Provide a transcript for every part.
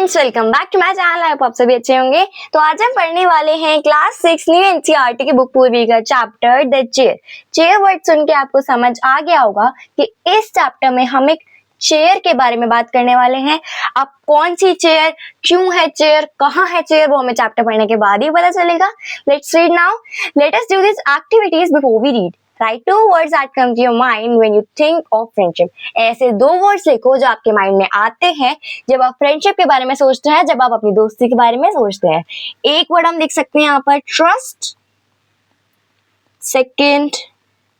Friends, welcome back to my channel. I hope आप सभी अच्छे होंगे। तो आज हम पढ़ने वाले हैं क्लास 6 न्यू एनसीईआरटी की बुक पूर्वी का chapter the chair. Chair word सुन के आपको समझ आ गया होगा कि इस चैप्टर में हम एक चेयर के बारे में बात करने वाले हैं। अब कौन सी चेयर, क्यों है चेयर, कहाँ है चेयर, वो हमें चैप्टर पढ़ने के बाद ही पता चलेगा। Let's read now. Let us do this activities before we read. Write two words that come to your mind when you think of friendship. ऐसे दो वर्ड्स लिखो जो आपके माइंड में आते हैं जब आप फ्रेंडशिप के बारे में सोचते हैं, जब आप अपनी दोस्ती के बारे में सोचते हैं। एक वर्ड हम लिख सकते हैं यहाँ पर trust, second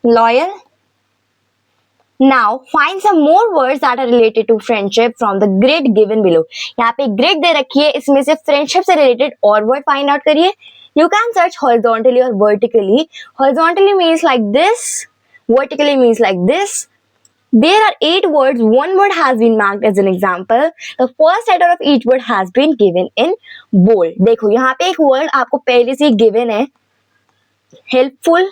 loyal. Now find some more words that are related to friendship from the grid given below. यहाँ पे ग्रिड दे रखी है, इसमें से फ्रेंडशिप से रिलेटेड और वर्ड फाइंड आउट करिए। You can search horizontally or vertically. Horizontally means like this, vertically means like this. There are 8 words. One word has been marked as an example. The first letter of each word has been given in bold. देखो यहाँ पे एक word आपको पहले से given है, helpful.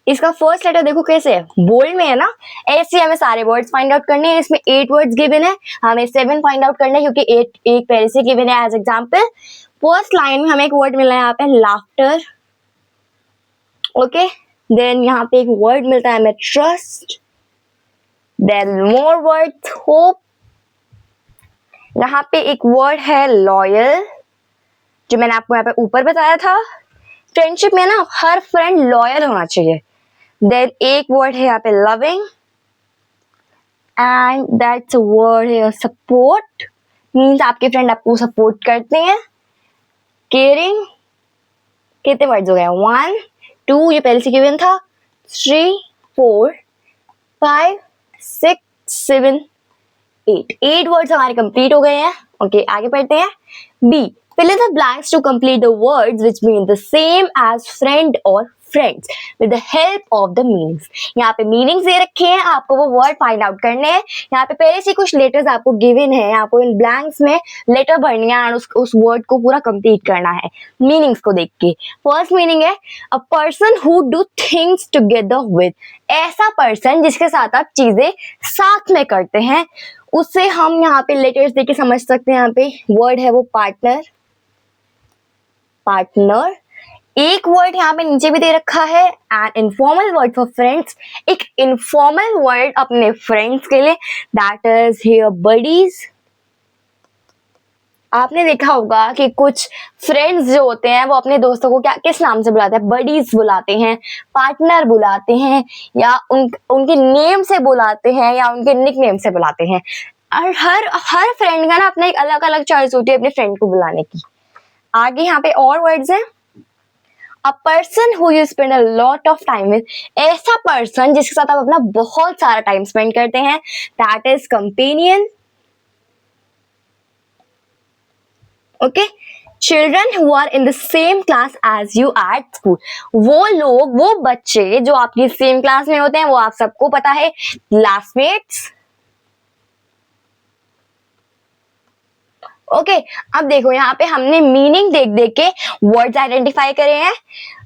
इसका first letter देखो कैसे है, बोल्ड में है ना। ऐसे हमें सारे वर्ड्स फाइंड आउट करने हैं। इसमें 8 वर्ड्स गिवन है, हमें 7 फाइंड आउट करना है क्योंकि 8 एक पहले से गिवन है एज एग्जांपल। फर्स्ट लाइन में हमें एक वर्ड मिला है यहाँ पे लाफ्टर, ओके। देन यहाँ पे एक वर्ड मिलता है हमें trust, then more word hope. यहाँ पे एक वर्ड है लॉयल, जो मैंने आपको यहाँ पे ऊपर बताया था। फ्रेंडशिप में ना हर फ्रेंड लॉयल होना चाहिए। देन एक वर्ड है यहाँ पे लविंग, एंड दैट्स वर्ड है सपोर्ट, मीन्स आपके फ्रेंड आपको सपोर्ट करते हैं। केयरिंग, कितने वर्ड्स हो गए, 1 2 ये पहले से गिवन था, 3 4 5 6 7 8 वर्ड्स हमारे कंप्लीट हो गए हैं। ओके, आगे पढ़ते हैं। B, fill in the blanks to complete the words which mean the same as friend or friends with the help of the meanings. यहाँ पे meanings दे रखे हैं, आपको वो word find out करने हैं। यहाँ पे पहले से कुछ letters आपको given है, आपको इन blanks में letter भरनी है और उस word को पूरा complete करना है meanings को देख के। First meaning है a person who do things together with. ऐसा person जिसके साथ आप चीजें साथ में करते हैं, उससे हम यहाँ पे letters देख के समझ सकते हैं। यहाँ पे word है वो पार्टनर, पार्टनर। एक वर्ड यहाँ पे नीचे भी दे रखा है an informal word for friends, एक इनफॉर्मल वर्ड अपने फ्रेंड्स के लिए, दैट इज हियर बडीज। आपने देखा होगा कि कुछ फ्रेंड्स जो होते हैं वो अपने दोस्तों को क्या किस नाम से बुलाते हैं, बडीज बुलाते हैं, पार्टनर बुलाते हैं, या उनके नेम से बुलाते हैं, या उनके निकनेम से बुलाते हैं। और हर फ्रेंड का ना अपना एक अलग अलग चॉइस होती है अपने फ्रेंड को बुलाने की। आगे यहाँ पे और वर्ड्स हैं। A person who you spend a lot of time with, ऐसा पर्सन जिसके साथ आप अपना बहुत सारा टाइम स्पेंड करते हैं, that is companion, okay. Children who are in the same class as you at school, वो लोग, वो बच्चे जो आपकी सेम क्लास में होते हैं, वो आप सबको पता है, क्लासमेट्स, ओके। अब देखो यहाँ पे हमने मीनिंग देख देख के वर्ड्स आइडेंटिफाई करे हैं।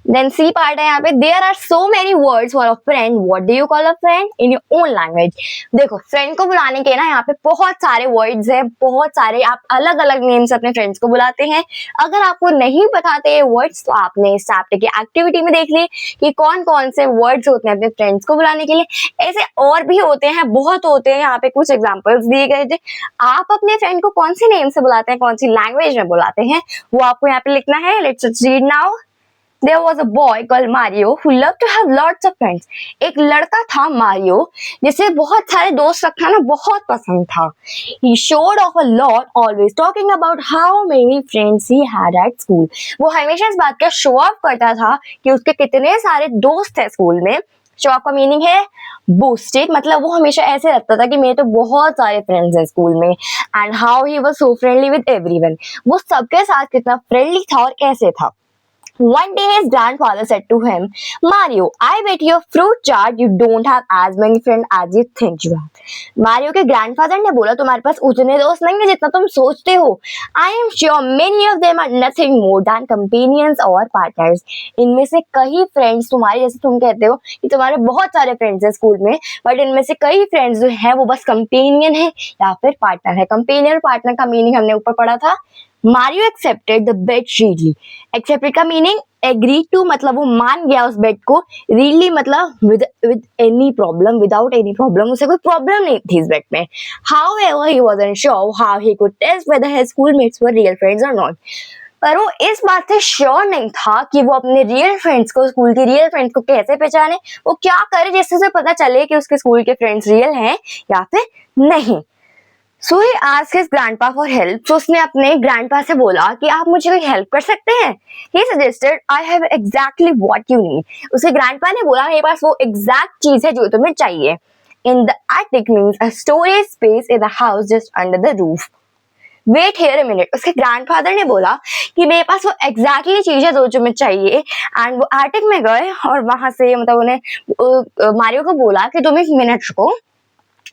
देन सी पार्ट है यहाँ पे, there are so many words for a friend, what do you call a friend in your own language. देखो फ्रेंड को बुलाने के ना यहाँ पे बहुत सारे वर्ड्स हैं, बहुत सारे, आप अलग अलग नेम से अपने फ्रेंड्स को बुलाते हैं। अगर आपको नहीं बताते ये वर्ड्स तो आपने इस चैप्टर की एक्टिविटी में देख ली कि कौन कौन से वर्ड्स होते हैं अपने फ्रेंड्स को बुलाने के लिए। ऐसे और भी होते हैं, बहुत होते हैं। यहाँ पे कुछ एग्जाम्पल्स दिए गए थे। आप अपने फ्रेंड को कौन सी नेम से बुलाते हैं, कौन सी लैंग्वेज में बुलाते हैं, वो आपको यहाँ पे लिखना है। Let's read now. There was a boy called Mario who loved to have lots of friends. एक लड़का था मारियो जिसे बहुत सारे दोस्त रखना ना बहुत पसंद था। He showed off a lot, always talking about how many friends he had at school. वो हमेशा इस बात का शो ऑफ करता था कि उसके कितने सारे दोस्त हैं स्कूल में। शो ऑफ का मीनिंग है boasted, मतलब वो हमेशा ऐसे लगता था कि मेरे तो बहुत सारे फ्रेंड्स हैं स्कूल में। And how he was so friendly with everyone. वो सबके साथ कितना फ्रेंडली था और कैसे था। One day his grandfather said to him, Mario, I bet your fruit chart you don't have as many friends as you think you have. Mario के grandfather ने बोला तुम्हारे पास उतने दोस्त नहीं है जितना तुम सोचते हो. I am sure many of them are nothing more than companions or partners. इनमें से कई फ्रेंड्स तुम्हारे जैसे तुम कहते हो कि तुम्हारे बहुत सारे फ्रेंड्स हैं स्कूल में, बट इनमें से कई फ्रेंड्स जो हैं वो बस कंपेनियन है या फिर पार्टनर है. कंपेनियन पार्टनर का मीनिंग हमने ऊपर पढ़ा था. Mario accepted the bet readily. Accepted का मीनिंग एग्री टू मतलब वो मान गया उस बेट को. रीडली मतलब with any problem, without any problem. उसे कोई प्रॉब्लम नहीं थी इस बेट में. However he wasn't sure how he could test whether his schoolmates were real friends और नॉट. पर वो इस बात से श्योर नहीं था कि वो अपने रियल फ्रेंड्स को, स्कूल के रियल फ्रेंड्स को कैसे पहचाने, वो क्या करे जिससे उसे पता चले कि उसके स्कूल के फ्रेंड्स रियल हैं या फिर नहीं. So he asked his grandpa for help. तो उसने अपने ग्रैंडपा से बोला कि आप मुझे कोई हेल्प कर सकते हैं. He suggested I have exactly what you need. उसके ग्रैंडपा ने बोला मेरे पास वो एग्जैक्ट चीज है जो तुम्हें चाहिए. In the attic means a storage space in the house just under the roof. Wait here a minute. उसके ग्रैंडफादर ने बोला कि मेरे पास वो एग्जैक्टली चीज है जो तुम्हें चाहिए. एंड वो एटिक में गए और वहां से मतलब उन्हें मारियो को बोला कि तुम एक मिनट रुको.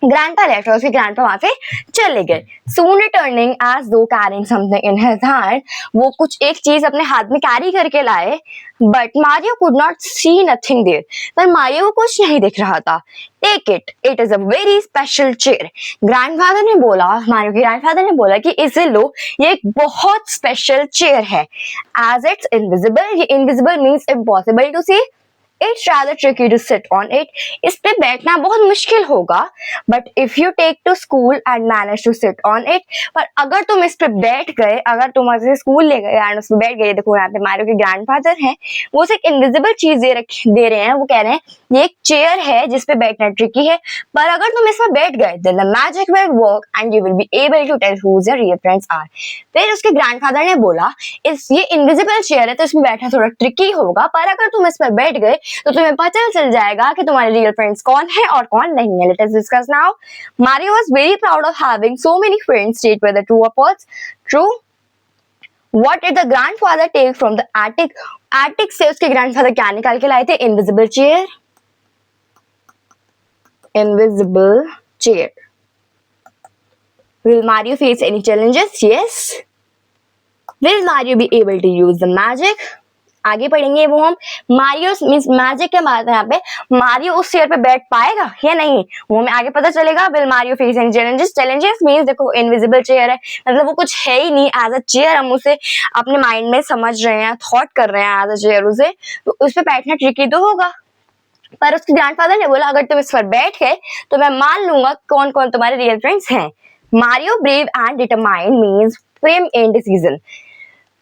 ग्रैंडपा लेफ्ट और उसके ग्रैंडपा वहां से चले गए. सून रिटर्निंग एज दो carrying something in his hand. वो कुछ एक चीज अपने हाथ में कैरी करके लाए. But Mario could not see nothing there. पर मारियो को कुछ नहीं दिख रहा था. Take it, it is a very special chair. Grandfather ने बोला, मारियो के ग्रैंडफादर ने बोला कि इसे लो, ये एक बहुत स्पेशल चेयर है. As it's invisible. ये invisible means impossible to see. It's rather tricky to sit on it. इस पे बैठना बहुत मुश्किल होगा. But if you take to school and manage to sit on it, पर अगर तुम इस पे बैठ गए, अगर तुम ऐसे स्कूल ले गए एंड उस पे बैठ गए, देखो यहाँ पे मारियो के ग्रैंडफादर हैं, वो एक इनविजिबल चीज दे रहे हैं. वो कह रहे हैं ये एक चेयर है जिस पे बैठना ट्रिकी है, पर अगर तुम इस पे बैठ गए then the magic will work and you will be able to tell who your real friends are. फिर उसके ग्रैंडफादर ने बोला ये इनविजिबल चेयर है तो इसमें बैठना थोड़ा ट्रिकी होगा, पर अगर तुम इस पर बैठ गए तो तुम्हें पता चल जाएगा कि तुम्हारे रियल फ्रेंड्स कौन है और कौन नहीं है. Let us discuss now. Mario was very proud of having so many friends. State whether true और false. True. What did the grandfather take from the attic. Attic से उसके ग्रैंडफादर क्या निकाल के लाए थे? Invisible chair. Invisible chair. Will Mario face any challenges? Yes. Will Mario be able to use the magic? आगे पढ़ेंगे वो हम. मारियो मीन्स मैजिक के बात है यहाँ पे. मारियो उस चेयर पे बैठ पाएगा या नहीं वो हमें आगे पता चलेगा. Will Mario face any challenges. Challenges means देखो इनविजिबल चेयर है मतलब वो कुछ है ही नहीं. एज अ चेयर हम उसे अपने माइंड में समझ रहे हैं, थॉट कर रहे हैं एज अ चेयर उसे, तो उस पर बैठना ट्रिकी तो होगा. पर उसके ग्रैंडफादर ने बोला अगर तुम इस पर बैठ गए तो मैं मान लूंगा कौन कौन तुम्हारे रियल फ्रेंड्स हैं. Mario brave and determined means Prem in decision.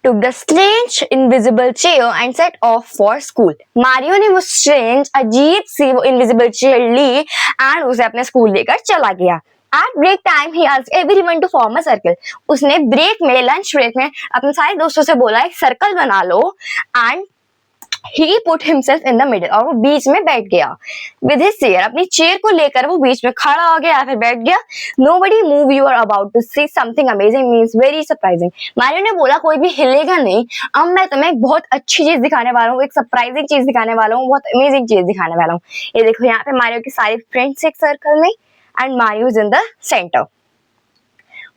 took the strange invisible chair and set off for school. Mario ने वो strange अजीब सी वो invisible chair ली and उसे अपने स्कूल लेकर चला गया. At break time he asked everyone to form a circle. उसने ब्रेक में, लंच ब्रेक में अपने सारे दोस्तों से बोला एक सर्कल बना लो and he put himself in the middle. और वो बीच में बैठ गया. With his chair, अपनी चेयर को लेकर वो बीच में खड़ा हो गया फिर बैठ गया. Nobody move, you are about to see something amazing means very surprising. Mario ने बोला कोई भी हिलेगा नहीं, अब मैं तुम्हें एक बहुत अच्छी चीज दिखाने वाला हूँ, एक सरप्राइजिंग चीज दिखाने वाला हूँ, बहुत अमेजिंग चीज दिखाने वाला हूँ. ये देखो यहाँ पे मारियो के सारे फ्रेंड्स एक सर्कल में and Mario is in the centre.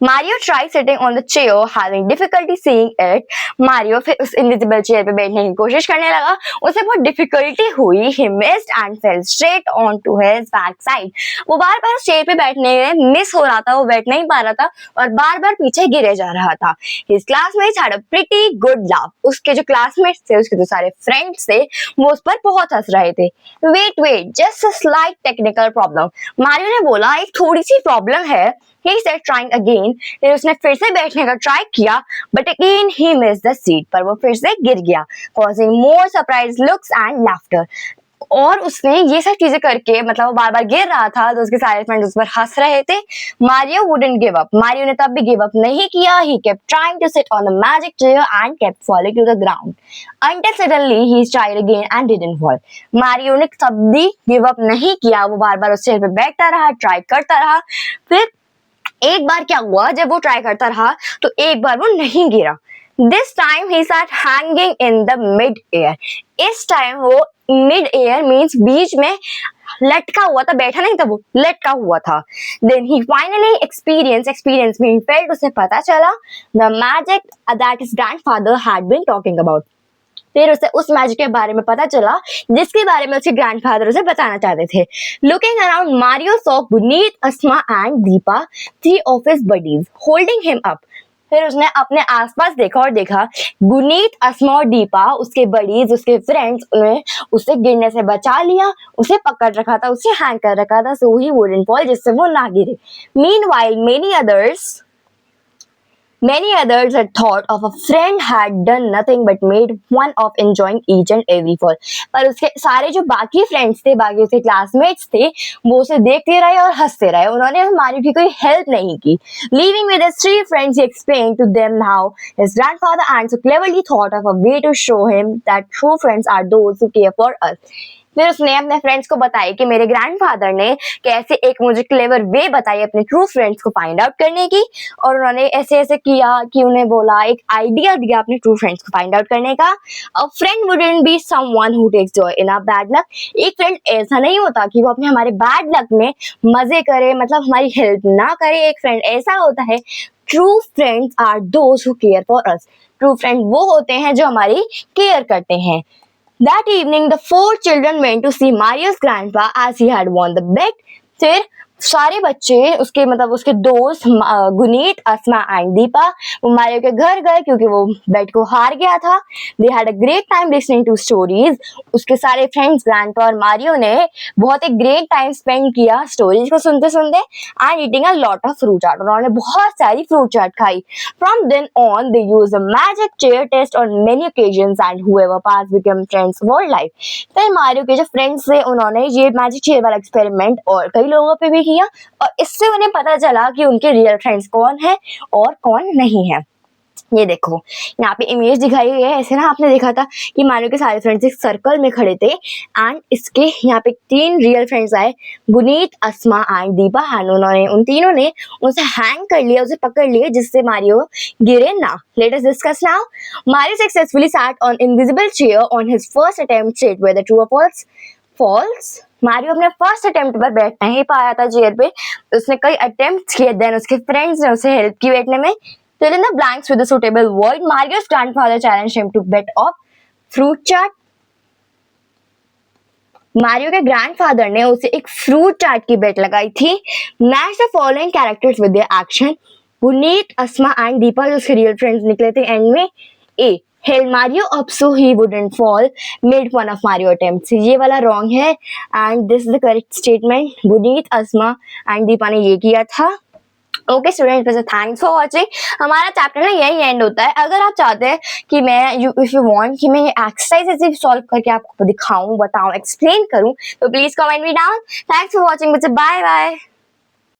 Mario tried sitting on the chair, having difficulty seeing it. Mario फिर उस invisible chair पे बैठने की कोशिश करने लगा. उसे बहुत difficulty हुई. He missed and fell straight onto his backside. वो बार बार उस chair पे बैठने में मिस हो रहा था, वो बैठ नहीं पा रहा था और बार बार पीछे गिरे जा रहा था. His classmates had a pretty good laugh. उसके जो classmates थे, उसके जो सारे friends थे, वो उस पर बहुत हंस रहे थे. Wait, just a slight technical problem. Mario ने बोला एक थोड़ी सी प्रॉब्लम है. He said trying again. फिर उसने फिर से बैठने का ट्राई किया, but again he missed the seat. पर वो फिर से गिर गया, causing more surprised looks and laughter. और उसने ये सब चीजें करके मतलब वो बार बार गिर रहा था तो उसके सारे फ्रेंड्स उस पर हंस रहे थे. Mario wouldn't give up. Mario ने तब भी गिव अप नहीं किया. He kept trying to sit on the magic chair and kept falling to the ground until suddenly he tried again and didn't fall. Mario ने तब भी give up नहीं किया, वो बार बार उस चेयर पे बैठता रहा, ट्राई करता रहा. फिर एक बार क्या हुआ, जब वो ट्राई करता रहा तो एक बार वो नहीं गिरा. This time he sat hanging in the mid air. इस टाइम वो मिड एयर मीन्स बीच में लटका हुआ था, बैठा नहीं था, वो लटका हुआ था. Then he finally experienced mean felt, उसे पता चला the magic that his grandfather had been talking about. फिर उसे उस मैजिक के बारे में पता चला जिसके बारे में उसके ग्रैंडफादर उसे बताना चाहते थे. Looking around Mario saw Guneet, Asma and Deepa, three of his buddies holding him up. फिर उसने अपने आसपास देखा और देखा गुनीत, अस्मा और दीपा, उसके बडीज, उसके फ्रेंड्स ने उसे गिरने से बचा लिया, उसे पकड़ रखा था, उसे हैंग कर रखा था, सो ही वुडंट फॉल, जिससे वो ना गिरे. Meanwhile Many others had thought of a friend had done nothing but made fun of enjoying each and every fall. पर उसके सारे जो बाकी फ्रेंड्स थे, बाकी उसके क्लासमेट्स थे, वो उसे देखते रहे और हंसते रहे. उन्होंने मारियो की कोई हेल्प नहीं की. Leaving with his three friends, he explained to them how his grandfather and so cleverly thought of a way to show him that true friends are those who care for us. फिर उसने अपने friends को बताया कि मेरे grandfather ने कैसे एक मुझे क्लेवर वे बताई अपने ट्रू फ्रेंड्स को फाइंड आउट करने की, और उन्होंने ऐसे ऐसे किया कि उन्हें बोला, एक आइडिया दिया अपने ट्रू फ्रेंड्स को फाइंड आउट करने का. A friend wouldn't be someone who takes joy in our bad luck. एक फ्रेंड ऐसा नहीं होता कि वो अपने हमारे बैड लक में मजे करे, मतलब हमारी हेल्प ना करे. एक फ्रेंड ऐसा होता है, true friends are those who care for us. True friend वो होते हैं जो हमारी केयर करते हैं. That evening, the four children went to see Mario's grandpa as he had won the bet. फिर सारे बच्चे उसके मतलब उसके दोस्त गुनीत, अस्मा एंड दीपा वो मारियो के घर गए क्योंकि वो बेट को हार गया था. They had a great time listening to stories. उसके सारे फ्रेंड्स ग्रैंडपा और मारियो ने बहुत एक ग्रेट टाइम स्पेंड किया स्टोरीज को सुनते सुनते. And eating a lot of fruit chaat. उन्होंने बहुत सारी फ्रूट चाट खाई. From then on they use a magic chair test on many occasions and however pass become friends for life. फिर मारियो के जो फ्रेंड्स थे उन्होंने ये मैजिक चेयर वाला एक्सपेरिमेंट और कई लोगों पे भी किया, और इससे उन्हें पता चला कि उनके रियल फ्रेंड्स कौन है और कौन नहीं है. ये देखो यहाँ पे इमेज दिखाई गई है. ऐसे ना आपने देखा था कि मारियो के सारे फ्रेंड्स एक सर्कल में खड़े थे एंड इसके यहाँ पे तीन रियल फ्रेंड्स आए, गुनीत, अस्मा एंड दीपा. एंड उन्होंने उन तीनों ने उसे हैंग कर लिया, उसे पकड़ लिया जिससे मारियो गिरे ना. Late us discuss now. Mario successfully sat on invisible chair on his first attempt state whether true और फॉल्स. फॉल्स. मारियो अपने फर्स्ट अटेम्प्ट पर बैठ नहीं पाया था चेयर पे. उसने कई अटेम्प्ट किए, देन उसके फ्रेंड्स ने उसे हेल्प की बैठने में. Fill in the blanks with a suitable word. Mario's grandfather challenged him to bet off fruit chaat. Mario के ग्रैंडफादर ने उसे एक फ्रूट चाट की बेट लगाई थी. Match the following characters with their action. Guneet, Asma and Deepa जो उसके रियल फ्रेंड्स निकले थे एंड में. ए held Mario up so he wouldn't fall, made fun of Mario attempts. ये वाला wrong है and this is the correct statement. Guneet, Asma and Deepa ने ये किया था. ओके स्टूडेंट्स, वैसे थैंक्स फॉर वाचिंग. हमारा चैप्टर ना यही एंड होता है. अगर आप चाहते हैं कि मैं इफ यू वांट कि मैं ये एक्सरसाइज ऐसे सॉल्व करके आपको दिखाऊं, बताऊं, एक्सप्लेन करूं, तो please comment me down. Thanks for watching. Bye bye.